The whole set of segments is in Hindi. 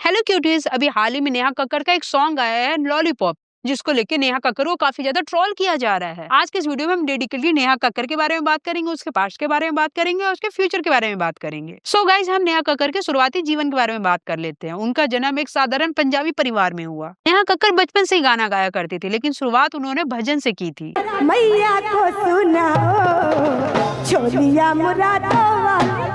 हेलो क्यूटीज, अभी हाल ही में नेहा कक्कड़ का एक सॉन्ग आया है लॉलीपॉप, जिसको लेके नेहा कक्कड़ को काफी ज्यादा ट्रोल किया जा रहा है। आज के इस वीडियो में हम डेडिकेटली नेहा कक्कड़ के बारे में बात करेंगे, उसके पास्ट के बारे में बात करेंगे और उसके फ्यूचर के बारे में बात करेंगे। सो गाइज, हम नेहा कक्कड़ के शुरुआती जीवन के बारे में बात कर लेते हैं। उनका जन्म एक साधारण पंजाबी परिवार में हुआ। नेहा कक्कड़ बचपन से ही गाना गाया करती थी, लेकिन शुरुआत उन्होंने भजन से की थी। मैया को सुनाओ छोलिया मुरादो वाली,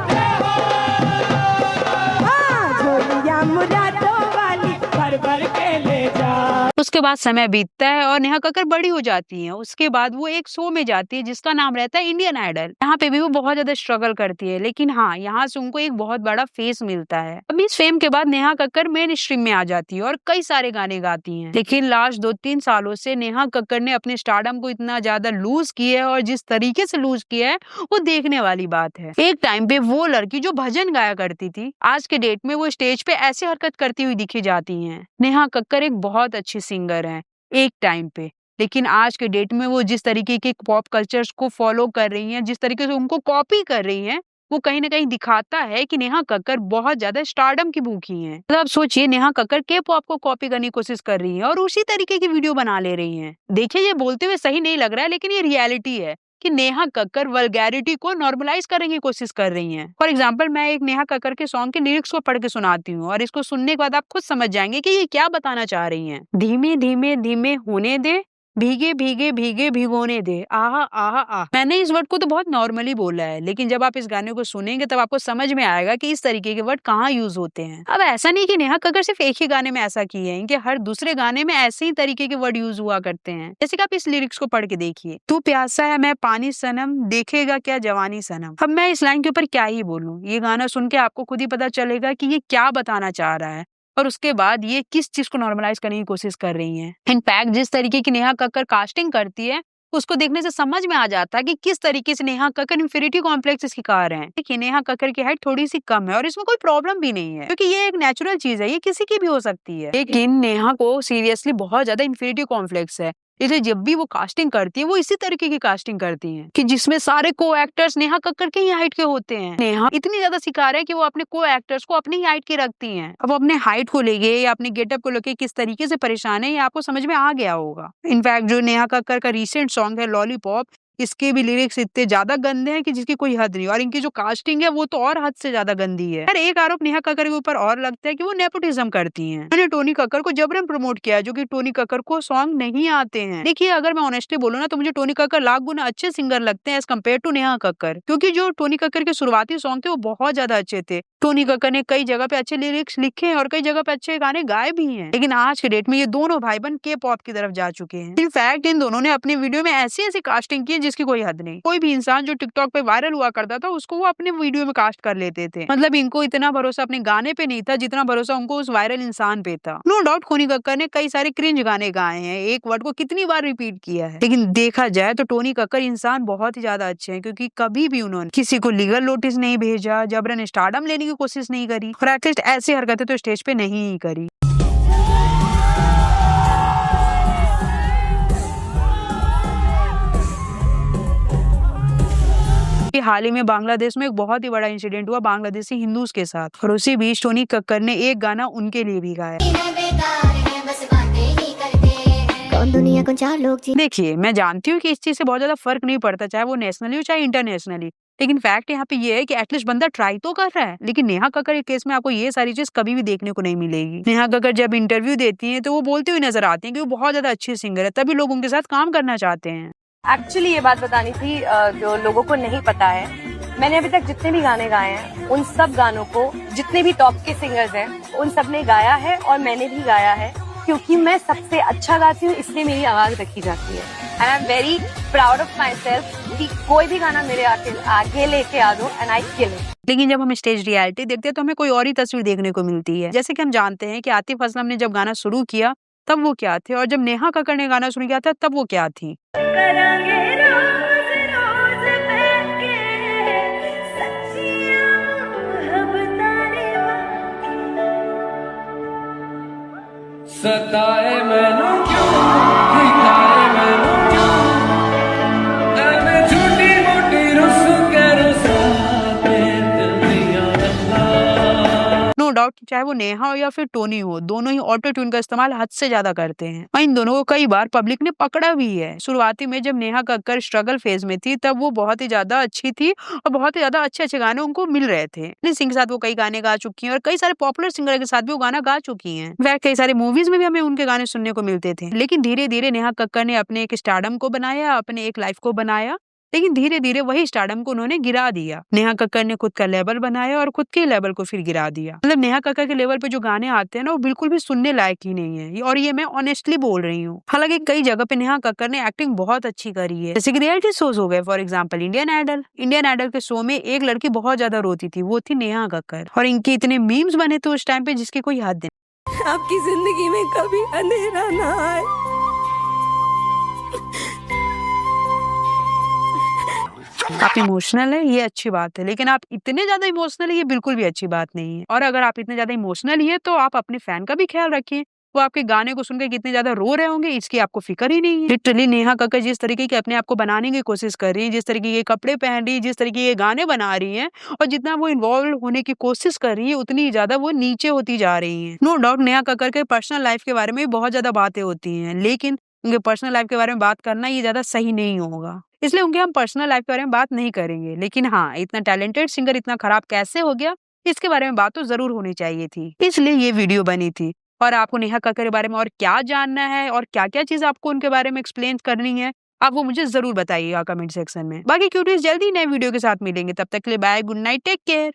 छोलिया मुरादो वाली भर भर के ले जा। उसके बाद समय बीतता है और नेहा कक्कड़ बड़ी हो जाती हैं। उसके बाद वो एक शो में जाती है जिसका नाम रहता है इंडियन आइडल। यहाँ पे भी वो बहुत ज्यादा स्ट्रगल करती है, लेकिन हाँ, यहाँ से उनको एक बहुत बड़ा फेस मिलता है। अभी इस फेम के बाद नेहा कक्कड़ मेन स्ट्रीम में आ जाती है और कई सारे गाने गाती हैं। लेकिन लास्ट 2-3 सालों से नेहा कक्कड़ ने अपने स्टारडम को इतना ज्यादा लूज किया है और जिस तरीके से लूज किया है वो देखने वाली बात है। एक टाइम पे वो लड़की जो भजन गाया करती थी, आज के डेट में वो स्टेज पे ऐसी हरकत करती हुई दिखी जाती है। नेहा कक्कड़ एक बहुत अच्छी सिंगर है एक टाइम पे, लेकिन आज के डेट में वो जिस तरीके के पॉप कल्चर्स को फॉलो कर रही हैं, जिस तरीके से उनको कॉपी कर रही हैं, वो कहीं ना कहीं दिखाता है कि नेहा कक्कड़ बहुत ज्यादा स्टारडम की भूखी हैं। मतलब आप सोचिए, नेहा कक्कड़ के पॉप को कॉपी करने की कोशिश कर रही है और उसी तरीके की वीडियो बना ले रही हैं। देखिए, ये बोलते हुए सही नहीं लग रहा है, लेकिन ये रियलिटी है कि नेहा कक्कड़ वल्गैरिटी को नॉर्मलाइज करने की कोशिश कर रही हैं। फॉर एग्जांपल, मैं एक नेहा कक्कड़ के सॉन्ग के लिरिक्स को पढ़ के सुनाती हूँ और इसको सुनने के बाद आप खुद समझ जाएंगे कि ये क्या बताना चाह रही हैं। धीमे धीमे धीमे होने दे, भीगे भीगे भीगे भिगोने दे, आहा आहा आह। मैंने इस वर्ड को तो बहुत नॉर्मली बोला है, लेकिन जब आप इस गाने को सुनेंगे तब आपको समझ में आएगा कि इस तरीके के वर्ड कहाँ यूज होते हैं। अब ऐसा नहीं कि नेहा कक्कड़ सिर्फ एक ही गाने में ऐसा किए हैं, इनके हर दूसरे गाने में ऐसे ही तरीके के वर्ड यूज हुआ करते हैं। जैसे कि आप इस लिरिक्स को पढ़ के देखिए, तू प्यासा है मैं पानी सनम, देखेगा क्या जवानी सनम। अब मैं इस लाइन के ऊपर क्या ही बोलूं, ये गाना सुन के आपको खुद ही पता चलेगा कि ये क्या बताना चाह रहा है और उसके बाद ये किस चीज को नॉर्मलाइज करने की कोशिश कर रही हैं। इनफैक्ट जिस तरीके की नेहा कक्कड़ कास्टिंग करती है, उसको देखने से समझ में आ जाता है कि किस तरीके से नेहा कक्कड़ इंफीरियरिटी कॉम्प्लेक्स इसकी शिकार है। देखिए, नेहा कक्कड़ की हाइट थोड़ी सी कम है और इसमें कोई प्रॉब्लम भी नहीं है, क्योंकि ये एक नेचुरल चीज है, ये किसी की भी हो सकती है। लेकिन नेहा को सीरियसली बहुत ज्यादा इंफीरियरिटी कॉम्प्लेक्स है, इसलिए जब भी वो कास्टिंग करती है वो इसी तरीके की कास्टिंग करती हैं कि जिसमें सारे को एक्टर्स नेहा कक्कड़ के ही हाइट के होते हैं। नेहा इतनी ज्यादा शिकार है कि वो अपने को एक्टर्स को अपनी ही हाइट की रखती हैं। अब अपने हाइट को लेके या अपने गेटअप को लेके किस तरीके से परेशान है, ये आपको समझ में आ गया होगा। इनफैक्ट जो नेहा कक्कड़ का रिसेंट सॉन्ग है लॉलीपॉप, इसके भी लिरिक्स इतने ज्यादा गंदे हैं कि जिसकी कोई हद नहीं, और इनकी जो कास्टिंग है वो तो और हद से ज्यादा गंदी है। यार, एक आरोप नेहा कक्कड़ के ऊपर और लगता है कि वो नेपोटिज्म करती हैं। मैंने टोनी कक्कड़ को जबरन प्रमोट किया है, जो कि टोनी कक्कड़ को सॉन्ग नहीं आते हैं। देखिए, अगर मैं ऑनेस्टली बोलूं ना, तो मुझे टोनी कक्कड़ लाख गुना अच्छे सिंगर लगते हैं as compare to Neha Kakkar, क्योंकि जो टोनी कक्कड़ के शुरुआती सॉन्ग थे वो बहुत ज्यादा अच्छे थे। टोनी कक्कड़ ने कई जगह पे अच्छे लिरिक्स लिखे हैं और कई जगह पे अच्छे गाने गाए भी हैं, लेकिन आज के डेट में ये दोनों भाई बहन के पॉप की तरफ जा चुके हैं। इनफैक्ट इन दोनों ने अपनी वीडियो में ऐसी ऐसी कास्टिंग की है जिसकी कोई हद नहीं। कोई भी इंसान जो टिकटॉक पे वायरल हुआ करता था, उसको वो अपने वीडियो में कास्ट कर लेते थे। मतलब इनको इतना भरोसा अपने गाने पे नहीं था जितना भरोसा उनको उस वायरल इंसान पे था। नो डाउट टोनी कक्कड़ ने कई सारे क्रिंज गाने गाए हैं, एक वर्ड को कितनी बार रिपीट किया है, लेकिन देखा जाए तो टोनी कक्कड़ इंसान बहुत ही ज्यादा अच्छे हैं, क्योंकि कभी भी उन्होंने किसी को लीगल नोटिस नहीं भेजा, जबरन स्टारडम लेने की कोशिश नहीं करी और एटलीस्ट ऐसी हरकतें तो स्टेज पे नहीं ही करी। हाल ही में बांग्लादेश में एक बहुत ही बड़ा इंसिडेंट हुआ बांग्लादेशी हिंदूज के साथ, और उसी बीच टोनी कक्कड़ ने एक गाना उनके लिए भी गाया। देखिए, मैं जानती हूँ कि इस चीज से बहुत ज्यादा फर्क नहीं पड़ता, चाहे वो नेशनली हो चाहे इंटरनेशनली, लेकिन फैक्ट यहाँ पे ये है कि एटलीस्ट बंदा ट्राई तो कर रहा है। लेकिन नेहा कक्कड़ के केस में आपको ये सारी चीज कभी भी देखने को नहीं मिलेगी। नेहा कक्कड़ जब इंटरव्यू देती हैं तो वो बोलती हुई नजर आती हैं कि वो बहुत ज्यादा अच्छी सिंगर है, तभी लोग उनके साथ काम करना चाहते हैं। एक्चुअली ये बात बतानी थी जो लोगों को नहीं पता है, मैंने अभी तक जितने भी गाने गाए हैं उन सब गानों को जितने भी टॉप के सिंगर्स हैं उन सब ने गाया है और मैंने भी गाया है, क्योंकि मैं सबसे अच्छा गाती हूँ, इसलिए मेरी आवाज रखी जाती है। And I am very proud of my self कि कोई भी गाना मेरे आगे लेके आ दो एंड आई किल इट। लेकिन जब हम स्टेज रियलिटी देखते हैं तो हमें कोई और ही तस्वीर देखने को मिलती है। जैसे कि हम जानते हैं कि आतिफ असलम ने जब गाना शुरू किया तब वो क्या थे, और जब नेहा कक्कड़ ने गाना शुरू किया था तब वो क्या थी। सताए मैनू क्यों, हिकाए मैनू क्यों, एवे छोटी मोटी रुस के रुसाते दिल दियां गल्लां। नो डाउट चाहे वो नेहा हो या फिर टोनी हो, दोनों ही ऑटो ट्यून का इस्तेमाल हद से ज्यादा करते हैं और इन दोनों को कई बार पब्लिक ने पकड़ा भी है। शुरुआती में जब नेहा कक्कर स्ट्रगल फेज में थी तब वो बहुत ही ज्यादा अच्छी थी और बहुत ही ज्यादा अच्छे गाने उनको मिल रहे थे। हनी सिंह के साथ वो कई गाने गा चुकी हैं और कई सारे पॉपुलर सिंगर के साथ भी वो गाना गा चुकी हैं। वह कई सारे मूवीज में भी हमें उनके गाने सुनने को मिलते थे। लेकिन धीरे धीरे नेहा कक्कर ने अपने एक स्टारडम को बनाया, अपने एक लाइफ को बनाया, लेकिन धीरे धीरे वही स्टारडम को उन्होंने गिरा दिया। नेहा कक्कर ने खुद का लेवल बनाया और खुद के लेवल को फिर गिरा दिया। मतलब नेहा कक्कर के लेवल पे जो गाने आते हैं ना वो बिल्कुल भी सुनने लायक ही नहीं है और ये मैं ऑनेस्टली बोल रही हूँ। हालांकि कई जगह पे नेहा कक्कर ने एक्टिंग बहुत अच्छी करी है, जैसे कि रियलिटी शोज हो गए, for example Indian Idol. Indian Idol के शो में एक लड़की बहुत ज्यादा रोती थी, वो थी नेहा कक्कर और इनके इतने मीम्स बने थे उस टाइम पे जिसकी कोई हद नहीं। आपकी जिंदगी में कभी अंधेरा ना आए। आप इमोशनल है ये अच्छी बात है, लेकिन आप इतने ज्यादा इमोशनल है ये बिल्कुल भी अच्छी बात नहीं है। और अगर आप इतने ज्यादा इमोशनल ही है तो आप अपने फैन का भी ख्याल रखिए। वो आपके गाने को सुनकर कितने ज्यादा रो रहे होंगे इसकी आपको फिक्र ही नहीं है। लिटरली नेहा कक्कर जिस तरीके के अपने आप को बनाने की कोशिश कर रही है, जिस तरीके के कपड़े पहन रही है, जिस तरीके के गाने बना रही है और जितना वो इन्वॉल्व होने की कोशिश कर रही है उतनी ज्यादा वो नीचे होती जा रही है। नो डाउट नेहा कक्कर के पर्सनल लाइफ के बारे में भी बहुत ज्यादा बातें होती है, लेकिन उनके पर्सनल लाइफ के बारे में बात करना ये ज्यादा सही नहीं होगा, इसलिए उनके हम पर्सनल लाइफ के बारे में बात नहीं करेंगे। लेकिन हाँ, इतना टैलेंटेड सिंगर इतना खराब कैसे हो गया इसके बारे में बात तो जरूर होनी चाहिए थी, इसलिए ये वीडियो बनी थी। और आपको नेहा कक्कर के बारे में और क्या जानना है और क्या क्या चीज आपको उनके बारे में एक्सप्लेन करनी है आप वो मुझे जरूर बताइएगा कमेंट सेक्शन में। बाकी क्यूटीज जल्दी नए वीडियो के साथ मिलेंगे, तब तक के लिए bye, good night, take care.